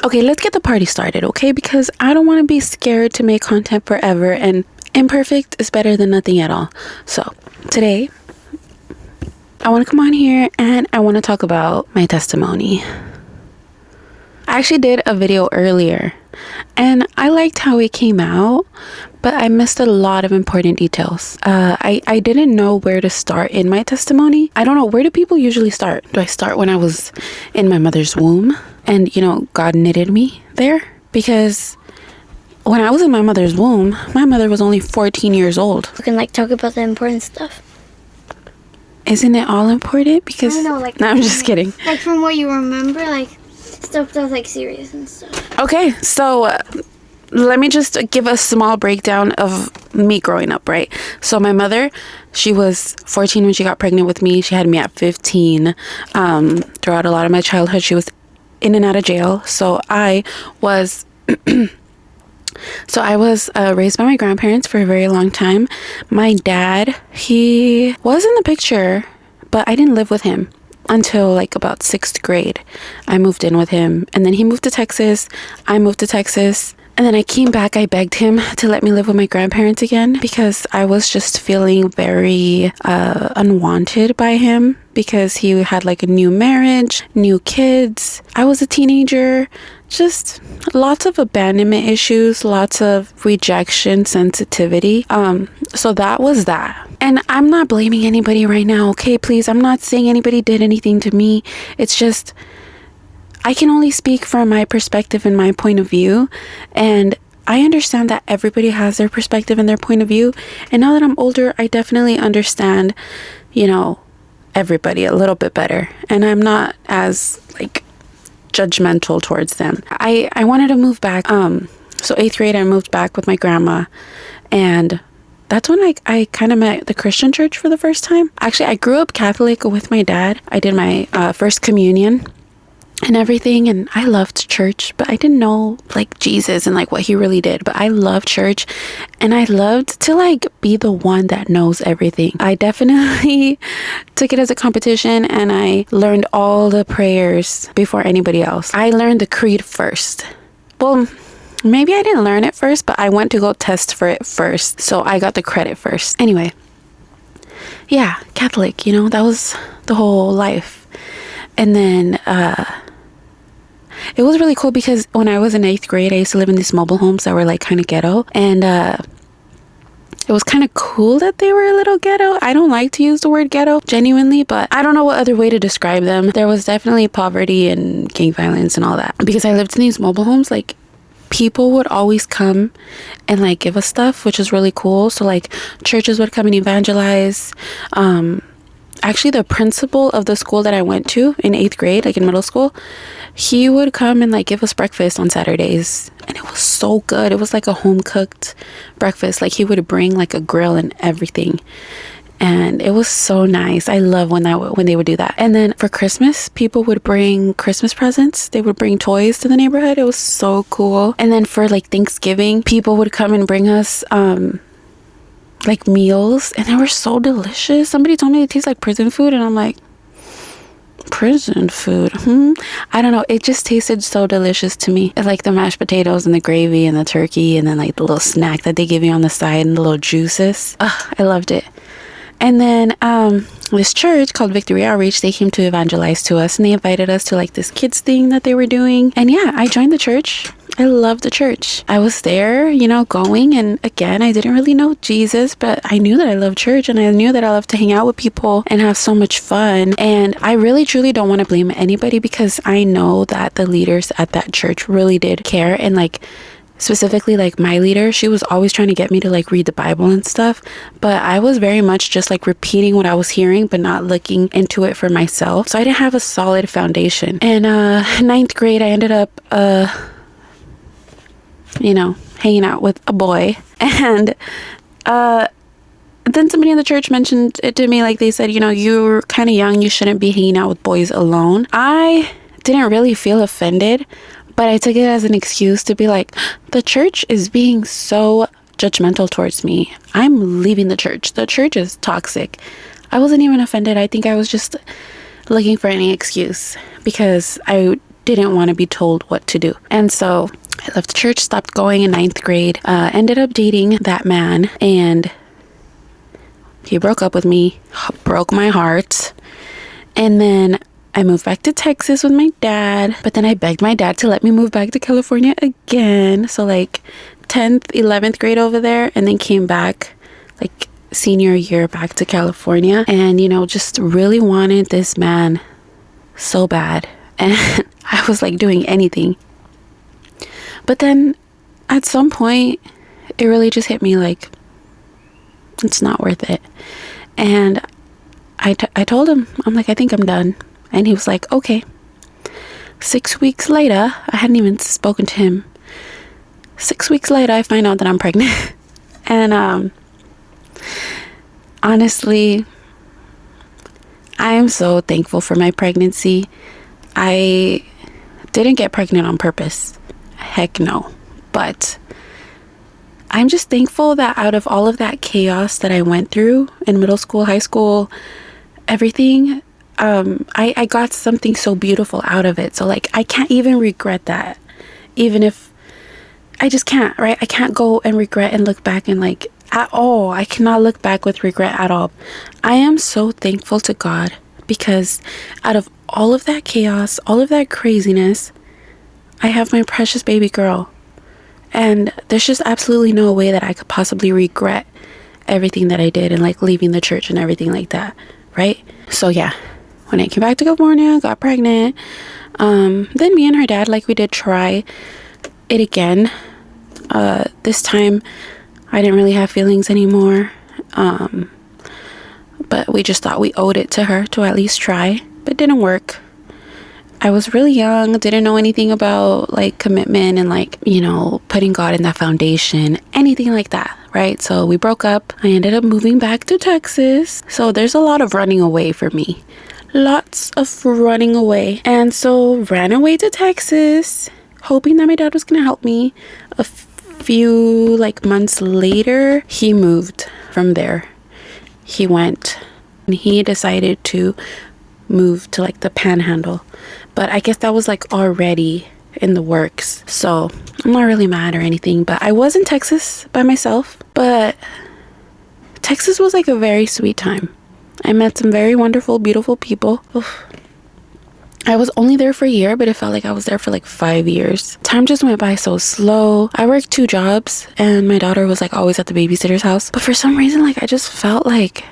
Okay, let's get the party started, okay? Because I don't want to be scared to make content forever, and imperfect is better than nothing at all. So today I want to come on here and I want to talk about my testimony. I actually did a video earlier and I liked how it came out, but I missed a lot of important details. I didn't know where to start in my testimony. I don't know, where do people usually start? Do I start when I was in my mother's womb and, you know, God knitted me there? Because when I was in my mother's womb, my mother was only 14 years old. We can like talk about the important stuff. Isn't it all important? Because I don't know, like, no, I'm just kidding. Like from what you remember, like stuff that's like serious and stuff. Okay, so let me just give a small breakdown of me growing up, right? So my mother, she was 14 when she got pregnant with me. She had me at 15. Throughout a lot of my childhood, she was in and out of jail. So I was raised by my grandparents for a very long time. My dad, he was in the picture, but I didn't live with him until like about 6th grade. I moved in with him, and then he moved to Texas. I moved to Texas, and then I came back. I begged him to let me live with my grandparents again because I was just feeling very unwanted by him, because he had like a new marriage, new kids. I was a teenager, just lots of abandonment issues, lots of rejection, sensitivity. So that was that. And I'm not blaming anybody right now, okay? Please, I'm not saying anybody did anything to me. It's just, I can only speak from my perspective and my point of view. And I understand that everybody has their perspective and their point of view. And now that I'm older, I definitely understand, you know, everybody a little bit better. And I'm not as like judgmental towards them. I wanted to move back. So 8th grade, I moved back with my grandma, and that's when I kind of met the Christian church for the first time. Actually, I grew up Catholic with my dad. I did my first communion and everything, and I loved church, but I didn't know like Jesus and like what he really did. But I loved church, and I loved to like be the one that knows everything. I definitely took it as a competition, and I learned all the prayers before anybody else. I learned the creed first. Well, maybe I didn't learn it first, but I went to go test for it first, so I got the credit first. Anyway, yeah, Catholic, you know, that was the whole life. And then it was really cool because when I was in 8th grade, I used to live in these mobile homes that were like kind of ghetto, and it was kind of cool that they were a little ghetto. I don't like to use the word ghetto genuinely, but I don't know what other way to describe them. There was definitely poverty and gang violence and all that. Because I lived in these mobile homes, like people would always come and like give us stuff, which is really cool. So like churches would come and evangelize. Actually, the principal of the school that I went to in 8th grade, like in middle school, he would come and like give us breakfast on Saturdays, and it was so good. It was like a home cooked breakfast. Like he would bring like a grill and everything, and it was so nice. I love when they would do that. And then for Christmas, people would bring Christmas presents. They would bring toys to the neighborhood. It was so cool. And then for like Thanksgiving, people would come and bring us like meals, and they were so delicious. Somebody told me it tastes like prison food, and I'm like, prison food? I don't know. It just tasted so delicious to me. It's like the mashed potatoes and the gravy and the turkey, and then like the little snack that they give you on the side and the little juices. I loved it. And then this church called Victory Outreach, they came to evangelize to us, and they invited us to like this kids thing that they were doing. And yeah, I joined the church. I loved the church. I was there, you know, going, and again, I didn't really know Jesus, but I knew that I loved church, and I knew that I loved to hang out with people and have so much fun. And I really truly don't want to blame anybody, because I know that the leaders at that church really did care. And like specifically like my leader, she was always trying to get me to like read the Bible and stuff, but I was very much just like repeating what I was hearing but not looking into it for myself. So I didn't have a solid foundation. And 9th grade, I ended up you know, hanging out with a boy, and then somebody in the church mentioned it to me. Like they said, you know, you're kind of young, you shouldn't be hanging out with boys alone. I didn't really feel offended, but I took it as an excuse to be like, the church is being so judgmental towards me. I'm leaving the church. The church is toxic. I wasn't even offended. I think I was just looking for any excuse, because I didn't want to be told what to do. And so I left church, stopped going in 9th grade, ended up dating that man, and he broke up with me, broke my heart. And then I moved back to Texas with my dad, but then I begged my dad to let me move back to California again. So like 10th, 11th grade over there, and then came back like senior year back to California, and just really wanted this man so bad. And I was like doing anything. But then at some point, it really just hit me like, it's not worth it. And I told him, I'm like, I think I'm done. And he was like, okay. 6 weeks later, I hadn't even spoken to him. 6 weeks later, I find out that I'm pregnant. And honestly, I am so thankful for my pregnancy. I didn't get pregnant on purpose. Heck no. But I'm just thankful that out of all of that chaos that I went through in middle school, high school, everything, I got something so beautiful out of it. So like, I can't even regret that. Even if I just can't, right? I can't go and regret and look back and like at all. I cannot look back with regret at all. I am so thankful to God because out of all of that chaos, all of that craziness, I have my precious baby girl. And there's just absolutely no way that I could possibly regret everything that I did and like leaving the church and everything like that, right? So yeah, when I came back to California, got pregnant, then me and her dad, like we did try it again. This time I didn't really have feelings anymore. But we just thought we owed it to her to at least try, but it didn't work. I was really young, didn't know anything about like commitment and like, putting God in that foundation, anything like that, right? So we broke up. I ended up moving back to Texas. So there's a lot of running away for me. Lots of running away. And so ran away to Texas, hoping that my dad was going to help me. A few like months later, he moved from there. He went and he decided to move to like the Panhandle. But I guess that was like already in the works. So I'm not really mad or anything. But I was in Texas by myself. But Texas was like a very sweet time. I met some very wonderful, beautiful people. Oof. I was only there for a year, but it felt like I was there for like 5 years. Time just went by so slow. I worked 2 jobs and my daughter was like always at the babysitter's house. But for some reason, like I just felt like,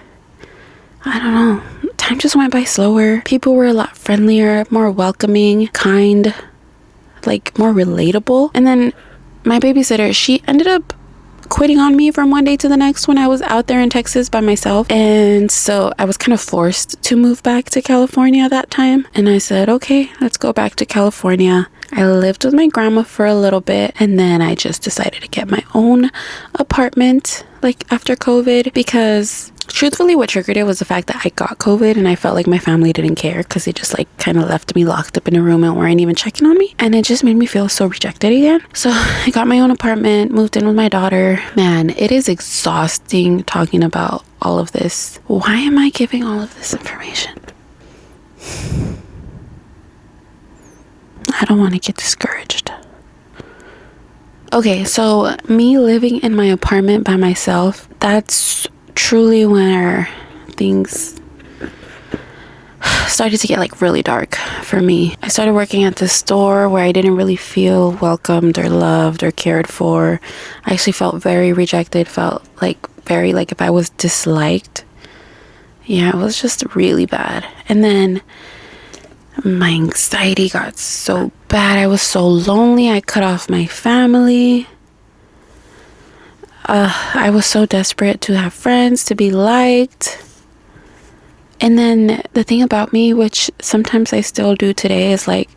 I don't know, time just went by slower. People were a lot friendlier, more welcoming, kind, like more relatable. And then my babysitter, she ended up quitting on me from one day to the next when I was out there in Texas by myself. And so I was kind of forced to move back to California that time. And I said, okay, let's go back to California. I lived with my grandma for a little bit and then I just decided to get my own apartment like after COVID, because truthfully what triggered it was the fact that I got COVID and I felt like my family didn't care because they just like kind of left me locked up in a room and weren't even checking on me, and it just made me feel so rejected again. So I got my own apartment, moved in with my daughter. Man, it is exhausting talking about all of this. Why am I giving all of this information? I don't want to get discouraged. Okay, so me living in my apartment by myself, that's truly where things started to get like really dark for me. I started working at this store where I didn't really feel welcomed or loved or cared for. I actually felt very rejected, felt like very like if I was disliked. Yeah, it was just really bad. And then my anxiety got so bad. I was so lonely. I cut off my family. I was so desperate to have friends, to be liked. And then the thing about me, which sometimes I still do today, is like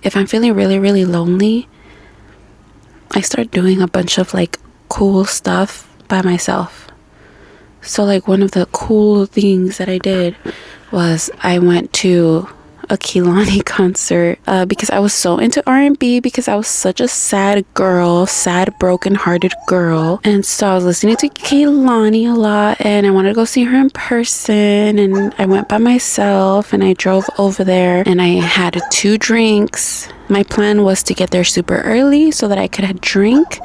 if I'm feeling really, really lonely, I start doing a bunch of like cool stuff by myself. So like one of the cool things that I did was I went to a Kehlani concert because I was so into R&B, because I was such a sad girl, sad broken hearted girl. And so I was listening to Kehlani a lot and I wanted to go see her in person, and I went by myself and I drove over there and I had 2 drinks My plan was to get there super early so that I could drink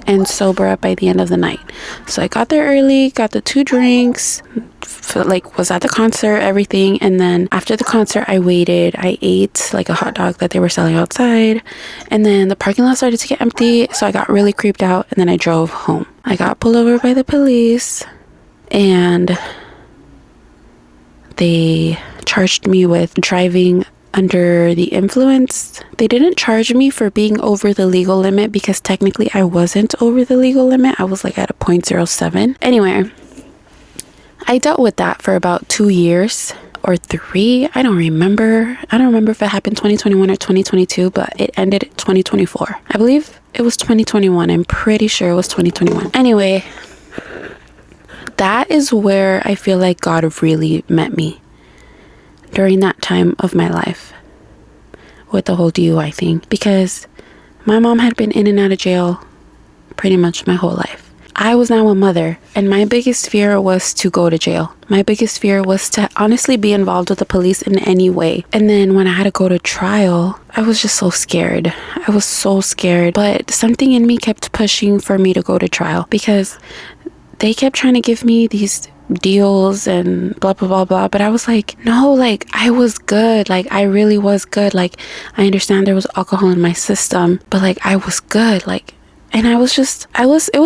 and sober up by the end of the night. So I got there early, got the 2 drinks, was at the concert, everything. And then after the concert, I waited. I ate like a hot dog that they were selling outside. And then the parking lot started to get empty. So I got really creeped out and then I drove home. I got pulled over by the police and they charged me with driving under the influence. They didn't charge me for being over the legal limit because technically I wasn't over the legal limit. I was like at a 0.07. Anyway, I dealt with that for about 2 years or 3. I don't remember if it happened 2021 or 2022, but it ended 2024. I believe it was 2021. I'm pretty sure it was 2021. Anyway, that is where I feel like God really met me during that time of my life with the whole DUI thing, because my mom had been in and out of jail pretty much my whole life. I was now a mother, and my biggest fear was to go to jail. My biggest fear was to honestly be involved with the police in any way. And then when I had to go to trial, I was just so scared. I was so scared, but something in me kept pushing for me to go to trial because they kept trying to give me these deals and blah blah blah blah, but I was like, no, like I was good, like I really was good. Like I understand there was alcohol in my system, but like I was good. Like, and it was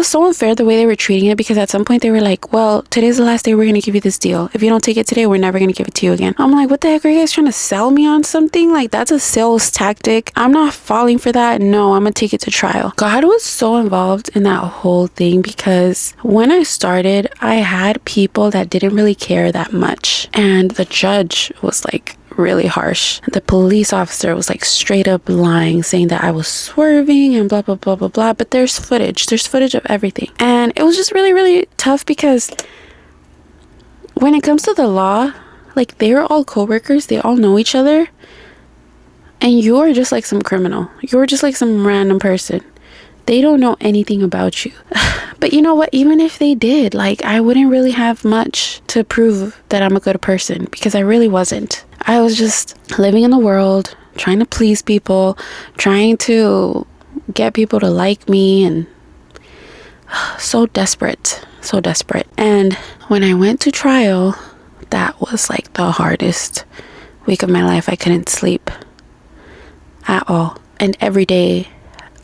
so unfair the way they were treating it, because at some point they were like, well, today's the last day we're gonna give you this deal. If you don't take it today, we're never gonna give it to you again. I'm like, what the heck, are you guys trying to sell me on something? Like, that's a sales tactic. I'm not falling for that. No, I'm gonna take it to trial. God was so involved in that whole thing, because when I started, I had people that didn't really care that much, and the judge was like really harsh. The police officer was like straight up lying, saying that I was swerving and blah blah blah blah blah. But there's footage of everything, and it was just really really tough, because when it comes to the law, like they're all co-workers, they all know each other, and you're just like some criminal, you're just like some random person. They don't know anything about you. But you know what, even if they did, like I wouldn't really have much to prove that I'm a good person, because I really wasn't. I was just living in the world, trying to please people, trying to get people to like me, and so desperate. And when I went to trial, that was like the hardest week of my life. I couldn't sleep at all, and every day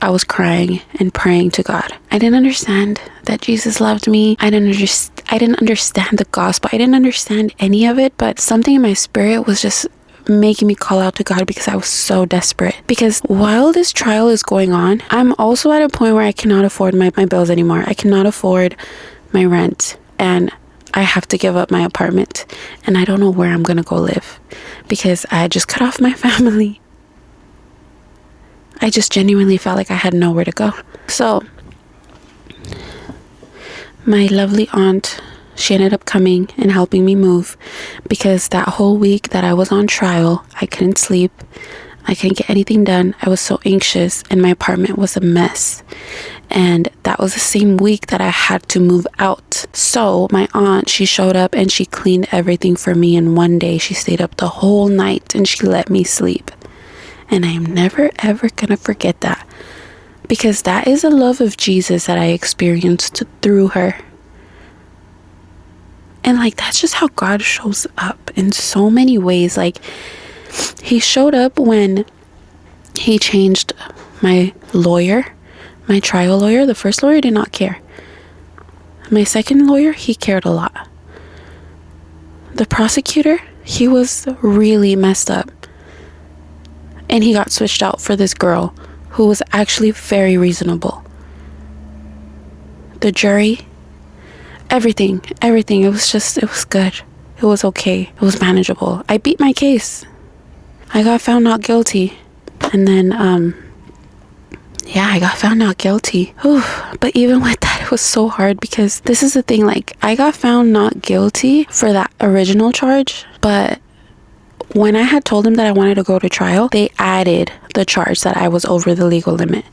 I was crying and praying to God. I didn't understand that Jesus loved me. I didn't understand the gospel. I didn't understand any of it, but something in my spirit was just making me call out to God, because I was so desperate. Because while this trial is going on, I'm also at a point where I cannot afford my bills anymore. I cannot afford my rent, and I have to give up my apartment, and I don't know where I'm gonna go live, because I just cut off my family. I just genuinely felt like I had nowhere to go. So my lovely aunt, she ended up coming and helping me move, because that whole week that I was on trial, I couldn't sleep. I couldn't get anything done. I was so anxious, and my apartment was a mess. And that was the same week that I had to move out. So my aunt, she showed up and she cleaned everything for me. And one day she stayed up the whole night and she let me sleep. And I'm never ever gonna forget that, because that is the love of Jesus that I experienced through her. And like, that's just how God shows up in so many ways. Like, he showed up when he changed my lawyer, my trial lawyer. The first lawyer did not care. My second lawyer, he cared a lot. The prosecutor, he was really messed up, and he got switched out for this girl who was actually very reasonable. The jury, everything, it was good. It was okay. It was manageable. I beat my case. I got found not guilty. And then, I got found not guilty. Whew. But even with that, it was so hard, because this is the thing, like, I got found not guilty for that original charge, but when I had told them that I wanted to go to trial, they added the charge that I was over the legal limit.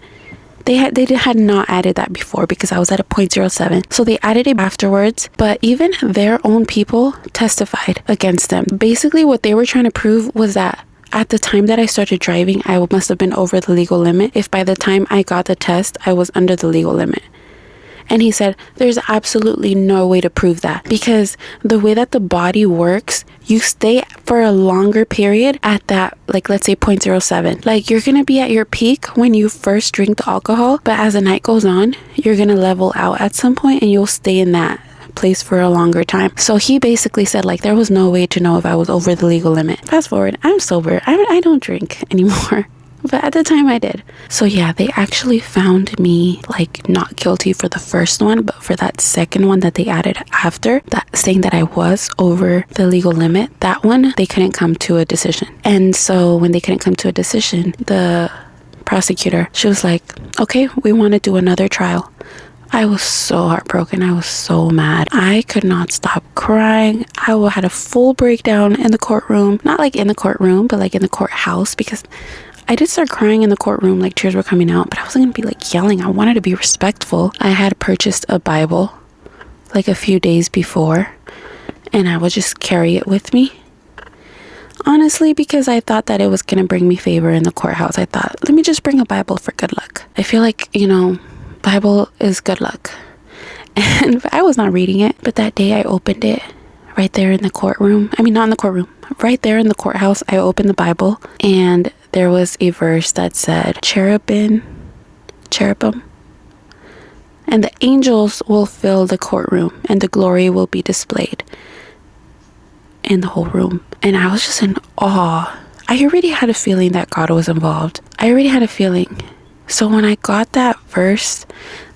They had not added that before, because I was at a 0.07. So they added it afterwards, but even their own people testified against them. Basically, what they were trying to prove was that at the time that I started driving, I must have been over the legal limit if by the time I got the test, I was under the legal limit. And he said, there's absolutely no way to prove that, because the way that the body works, you stay for a longer period at that, like, let's say 0.07. Like, you're going to be at your peak when you first drink the alcohol, but as the night goes on, you're going to level out at some point and you'll stay in that place for a longer time. So he basically said, like, there was no way to know if I was over the legal limit. Fast forward, I'm sober. I don't drink anymore. But at the time I did. So yeah, they actually found me like not guilty for the first one, but for that second one that they added after that, saying that I was over the legal limit, that one, they couldn't come to a decision. And so when they couldn't come to a decision, the prosecutor, she was like, okay, we want to do another trial. I was so heartbroken. I was so mad. I could not stop crying. I had a full breakdown in the courtroom. Not like in the courtroom, but like in the courthouse, because I did start crying in the courtroom, like tears were coming out, but I wasn't gonna be like yelling. I wanted to be respectful. I had purchased a Bible like a few days before, and I would just carry it with me. Honestly, because I thought that it was gonna bring me favor in the courthouse. I thought, let me just bring a Bible for good luck. I feel like, Bible is good luck. And I was not reading it, but that day I opened it right there in the courtroom. I mean, not in the courtroom, right there in the courthouse. I opened the Bible and there was a verse that said, cherubim, and the angels will fill the courtroom and the glory will be displayed in the whole room. And I was just in awe. I already had a feeling that God was involved. I already had a feeling. So when I got that verse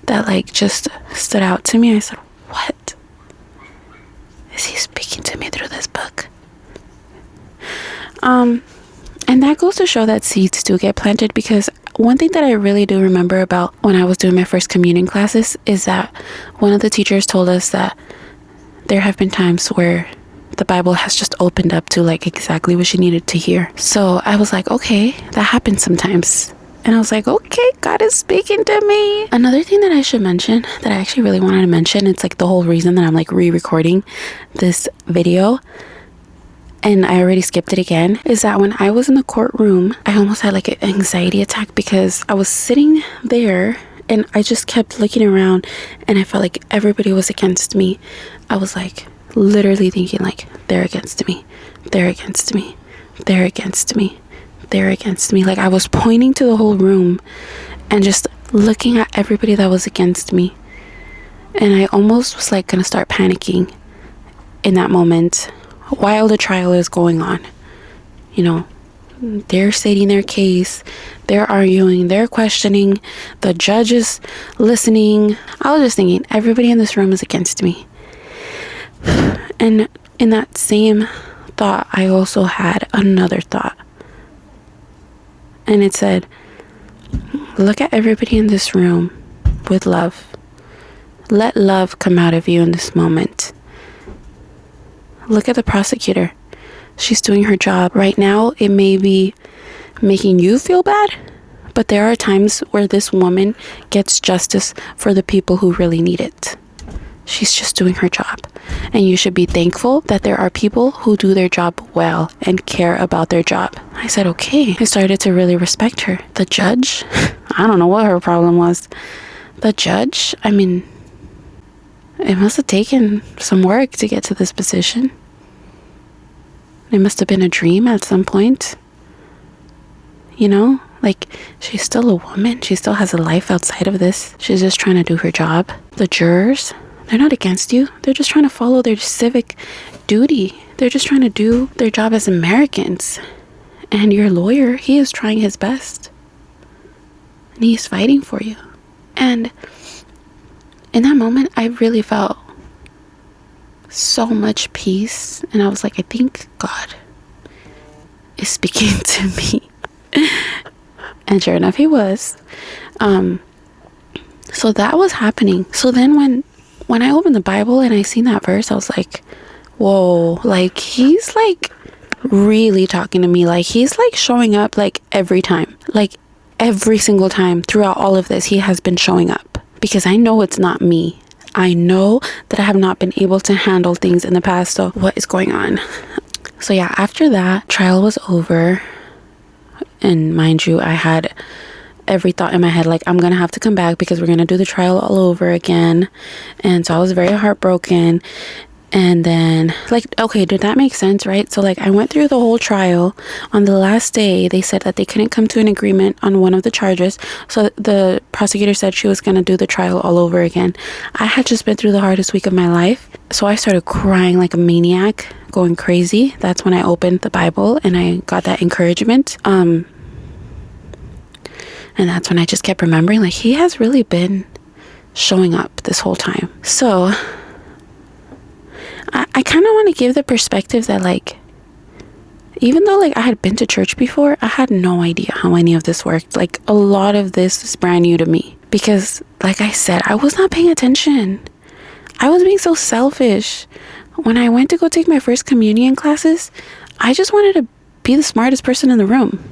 that like just stood out to me, I said, what? Is he speaking to me through this book? And that goes to show that seeds do get planted, because one thing that I really do remember about when I was doing my first communion classes is that one of the teachers told us that there have been times where the Bible has just opened up to like exactly what she needed to hear. So I was like, okay, that happens sometimes. And I was like, okay, God is speaking to me. Another thing that I should mention, that I actually really wanted to mention, it's like the whole reason that I'm like re-recording this video, and I already skipped it again, is that when I was in the courtroom, I almost had like an anxiety attack, because I was sitting there and I just kept looking around and I felt like everybody was against me. I was like literally thinking like, they're against me, they're against me, they're against me, they're against me. Like I was pointing to the whole room and just looking at everybody that was against me. And I almost was like gonna start panicking in that moment while the trial is going on. They're stating their case, they're arguing, they're questioning, the judge is listening. I was just thinking, everybody in this room is against me. And in that same thought, I also had another thought. And it said, look at everybody in this room with love. Let love come out of you in this moment. Look at the prosecutor. She's doing her job. Right now, it may be making you feel bad, but there are times where this woman gets justice for the people who really need it. She's just doing her job. And you should be thankful that there are people who do their job well and care about their job. I said, okay. I started to really respect her. The judge, I don't know what her problem was. The judge, I mean, it must have taken some work to get to this position. It must have been a dream at some point. Like, she's still a woman. She still has a life outside of this. She's just trying to do her job. The jurors, they're not against you. They're just trying to follow their civic duty. They're just trying to do their job as Americans. And your lawyer, he is trying his best. And he's fighting for you. And in that moment, I really felt so much peace. And I was like, I think God is speaking to me. And sure enough, he was. So that was happening. So then when I opened the Bible and I seen that verse, I was like, whoa, like he's like really talking to me. Like he's like showing up like every time, like every single time throughout all of this, he has been showing up, because I know it's not me. I know that I have not been able to handle things in the past. So what is going on? So yeah, after that trial was over, And mind you, I had every thought in my head, like, I'm gonna have to come back because we're gonna do the trial all over again. And so I was very heartbroken. And then, like, okay, did that make sense, right? So, like, I went through the whole trial. On the last day, they said that they couldn't come to an agreement on one of the charges. So the prosecutor said she was gonna do the trial all over again. I had just been through the hardest week of my life. So I started crying like a maniac, going crazy. That's when I opened the Bible and I got that encouragement. And that's when I just kept remembering, like, he has really been showing up this whole time. So I kind of want to give the perspective that, like, even though, like, I had been to church before, I had no idea how any of this worked. Like, a lot of this is brand new to me because, like I said, I was not paying attention. I was being so selfish. When I went to go take my first communion classes, I just wanted to be the smartest person in the room.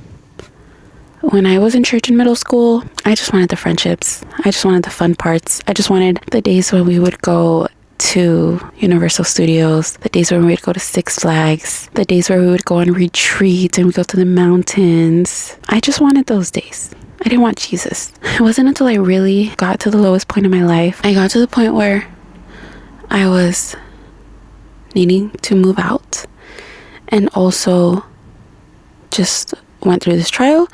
When I was in church in middle school, I just wanted the friendships. I just wanted the fun parts. I just wanted the days when we would go to Universal Studios, the days when we would go to Six Flags, the days where we would go on retreat and we go to the mountains. I just wanted those days. I didn't want Jesus. It wasn't until I really got to the lowest point in my life. I got to the point where I was needing to move out and also just went through this trial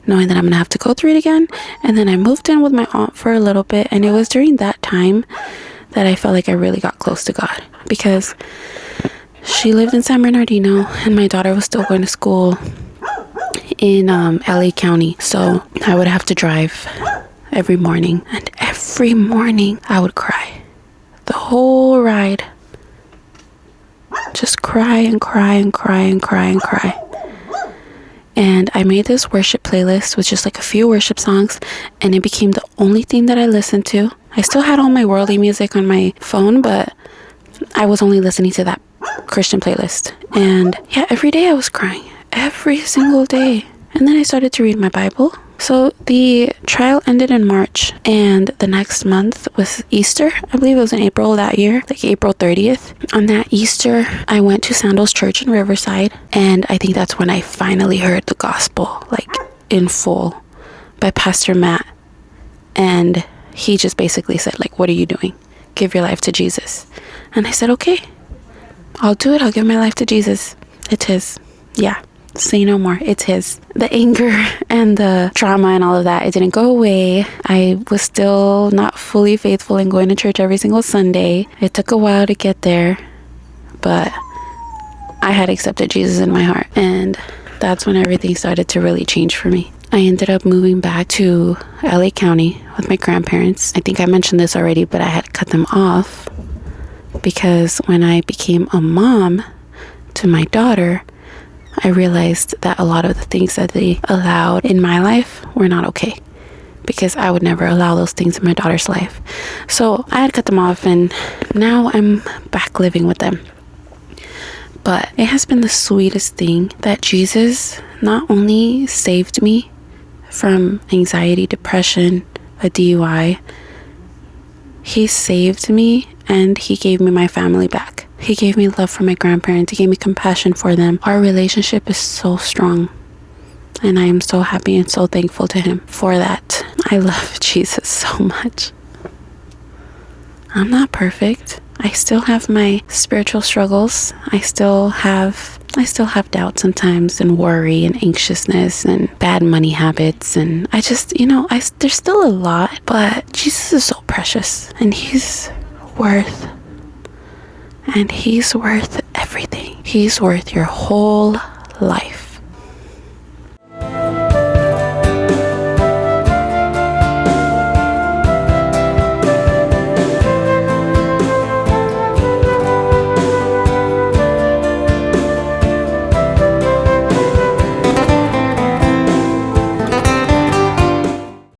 knowing that I'm gonna have to go through it again. And then I moved in with my aunt for a little bit, and it was during that time that I felt like I really got close to God, because she lived in San Bernardino and my daughter was still going to school in LA County. So I would have to drive every morning, and every morning I would cry the whole ride. Just cry and cry and cry and cry and cry. And I made this worship playlist with just like a few worship songs, and it became the only thing that I listened to. I still had all my worldly music on my phone, but I was only listening to that Christian playlist. And yeah, every day I was crying. Every single day. And then I started to read my Bible. So the trial ended in March, and the next month was Easter. I believe it was in April that year, like April 30th. On that Easter, I went to Sandals Church in Riverside, and I think that's when I finally heard the gospel, like in full, by Pastor Matt. And he just basically said, like, what are you doing? Give your life to Jesus. And I said, okay, I'll do it. I'll give my life to Jesus. It's his. Yeah. Say no more. It's his. The anger and the trauma and all of that, it didn't go away. I was still not fully faithful in going to church every single Sunday. It took a while to get there, but I had accepted Jesus in my heart, and that's when everything started to really change for me. I ended up moving back to LA County with my grandparents. I think I mentioned this already, but I had cut them off because when I became a mom to my daughter, I realized that a lot of the things that they allowed in my life were not okay, because I would never allow those things in my daughter's life. So I had cut them off, and now I'm back living with them. But it has been the sweetest thing that Jesus not only saved me from anxiety, depression, a DUI, he saved me and he gave me my family back. He gave me love for my grandparents. He gave me compassion for them. Our relationship is so strong, and I am so happy and so thankful to him for that. I love Jesus so much. I'm not perfect. I still have my spiritual struggles. I still have doubt sometimes, and worry and anxiousness and bad money habits, and I just, there's still a lot, but Jesus is so precious, and he's worth everything. He's worth your whole life.